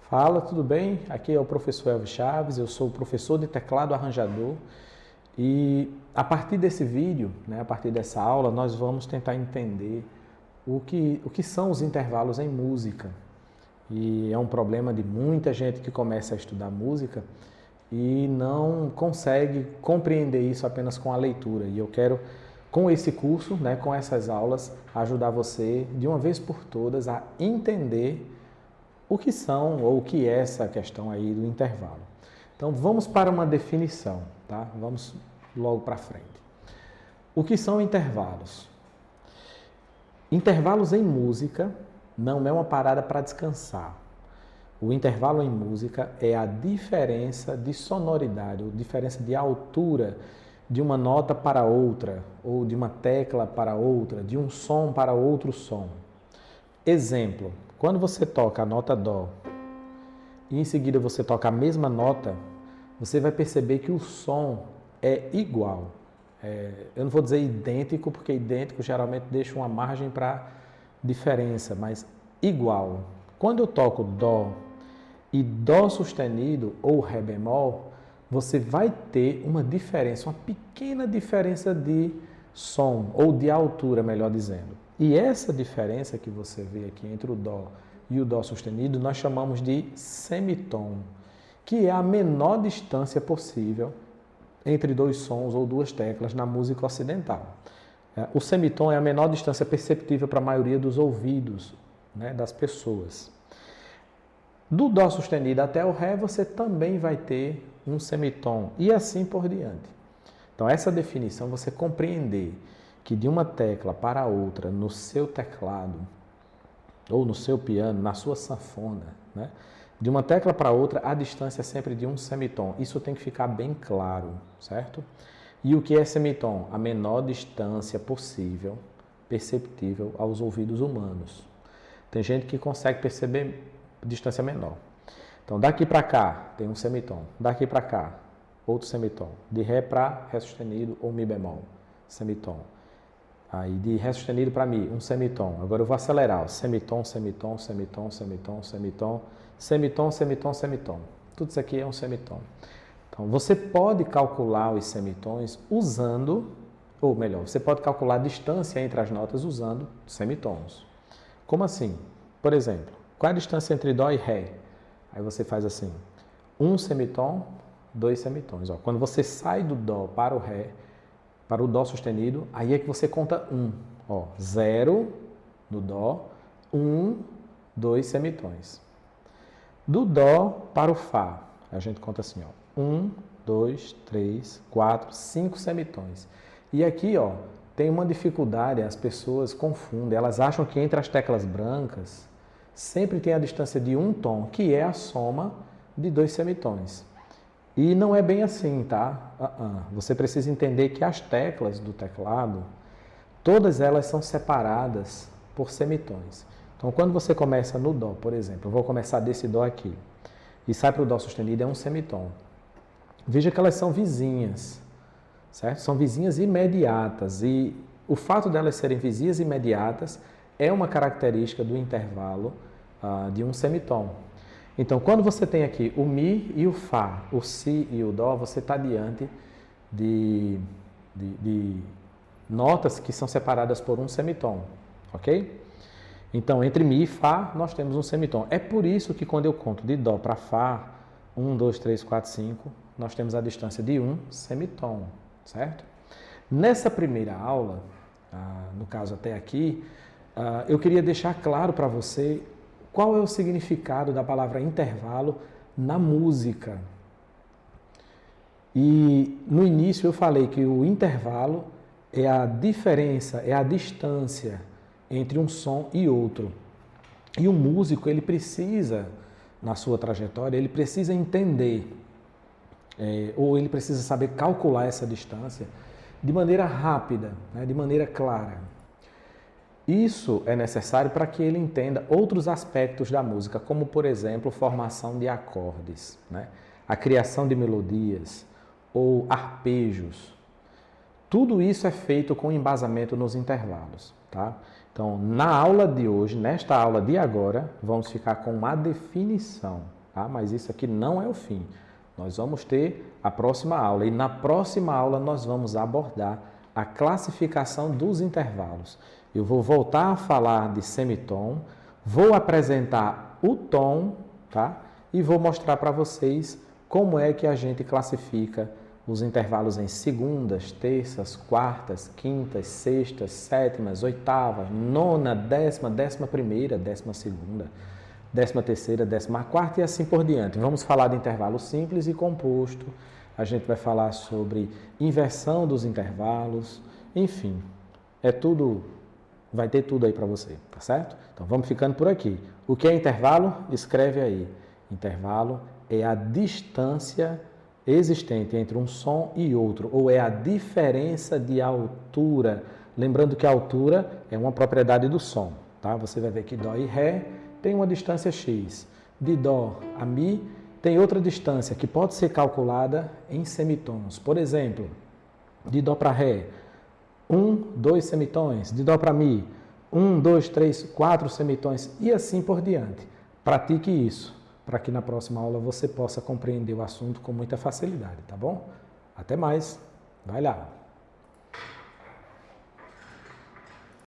Fala, tudo bem? Aqui é o professor Elvis Chaves, eu sou professor de teclado arranjador e a partir desse vídeo, a partir dessa aula, nós vamos tentar entender o que são os intervalos em música. E é um problema de muita gente que começa a estudar música e não consegue compreender isso apenas com a leitura. E eu quero, com esse curso, com essas aulas, ajudar você, de uma vez por todas, a entender o que são ou o que é essa questão aí do intervalo. Então vamos para uma definição, tá? Vamos logo para frente. O que são intervalos? Intervalos em música não é uma parada para descansar. O intervalo em música é a diferença de sonoridade, ou diferença de altura de uma nota para outra, ou de uma tecla para outra, de um som para outro som. Exemplo, quando você toca a nota Dó e em seguida você toca a mesma nota, você vai perceber que o som é igual. Eu não vou dizer idêntico, porque idêntico geralmente deixa uma margem para diferença, mas igual. Quando eu toco Dó e Dó sustenido ou Ré bemol, você vai ter uma diferença, uma pequena diferença de som, ou de altura, melhor dizendo. E essa diferença que você vê aqui entre o Dó e o Dó sustenido, nós chamamos de semitom, que é a menor distância possível entre dois sons ou duas teclas na música ocidental. O semitom é a menor distância perceptível para a maioria dos ouvidos, das pessoas. Do Dó sustenido até o Ré, você também vai ter um semitom, e assim por diante. Então, essa definição, você compreender que de uma tecla para outra, no seu teclado, ou no seu piano, na sua sanfona, de uma tecla para outra, a distância é sempre de um semitom. Isso tem que ficar bem claro, certo? E o que é semitom? A menor distância possível, perceptível aos ouvidos humanos. Tem gente que consegue perceber distância menor. Então, daqui para cá, tem um semitom. Daqui para cá, outro semitom. De Ré para Ré sustenido ou Mi bemol, semitom. Aí de Ré sustenido para Mi, um semitom. Agora eu vou acelerar. Ó. Semitom, semitom, semitom, semitom, semitom, semitom, semitom, semitom. Tudo isso aqui é um semitom. Então você pode calcular os semitons usando, ou melhor, você pode calcular a distância entre as notas usando semitons. Como assim? Por exemplo, qual é a distância entre Dó e Ré? Aí você faz assim, um semitom, dois semitons. Ó. Quando você sai do Dó para o Ré, para o Dó sustenido, aí é que você conta um. Ó, 0 no Dó, 1, 2 semitons. Do Dó para o Fá, a gente conta assim, ó, 1, 2, 3, 4, 5 semitons. E aqui, ó, tem uma dificuldade, as pessoas confundem, elas acham que entre as teclas brancas sempre tem a distância de um tom, que é a soma de dois semitons. E não é bem assim, tá? Você precisa entender que as teclas do teclado, todas elas são separadas por semitons. Então, quando você começa no Dó, por exemplo, eu vou começar desse Dó aqui, e sai para o Dó sustenido, é um semitom. Veja que elas são vizinhas, certo? São vizinhas imediatas, e o fato delas serem vizinhas imediatas é uma característica do intervalo de um semitom. Então, quando você tem aqui o Mi e o Fá, o Si e o Dó, você está diante de notas que são separadas por um semitom, ok? Então, entre Mi e Fá, nós temos um semitom. É por isso que quando eu conto de Dó para Fá, 1, 2, 3, 4, 5, nós temos a distância de um semitom, certo? Nessa primeira aula, no caso até aqui, eu queria deixar claro para você qual é o significado da palavra intervalo na música. E no início eu falei que o intervalo é a diferença, é a distância entre um som e outro. E o músico, ele precisa, na sua trajetória, ele precisa entender, ou ele precisa saber calcular essa distância de maneira rápida, de maneira clara. Isso é necessário para que ele entenda outros aspectos da música, como, por exemplo, formação de acordes, a criação de melodias ou arpejos. Tudo isso é feito com embasamento nos intervalos, tá? Então, na aula de hoje, nesta aula de agora, vamos ficar com uma definição, tá? Mas isso aqui não é o fim. Nós vamos ter a próxima aula e na próxima aula nós vamos abordar a classificação dos intervalos. Eu vou voltar a falar de semitom, vou apresentar o tom, tá? E vou mostrar para vocês como é que a gente classifica os intervalos em segundas, terças, quartas, quintas, sextas, sétimas, oitavas, nona, décima, 11ª, 12ª, 13ª, 14ª e assim por diante. Vamos falar de intervalo simples e composto, a gente vai falar sobre inversão dos intervalos, enfim, vai ter tudo aí para você, tá certo? Então vamos ficando por aqui. O que é intervalo? Escreve aí. Intervalo é a distância existente entre um som e outro, ou é a diferença de altura. Lembrando que a altura é uma propriedade do som, tá? Você vai ver que Dó e Ré tem uma distância X. De Dó a Mi tem outra distância que pode ser calculada em semitons. Por exemplo, de Dó para Ré, 1, 2 semitons. De Dó para Mi, 1, 2, 3, 4 semitons e assim por diante. Pratique isso, para que na próxima aula você possa compreender o assunto com muita facilidade, tá bom? Até mais, vai lá!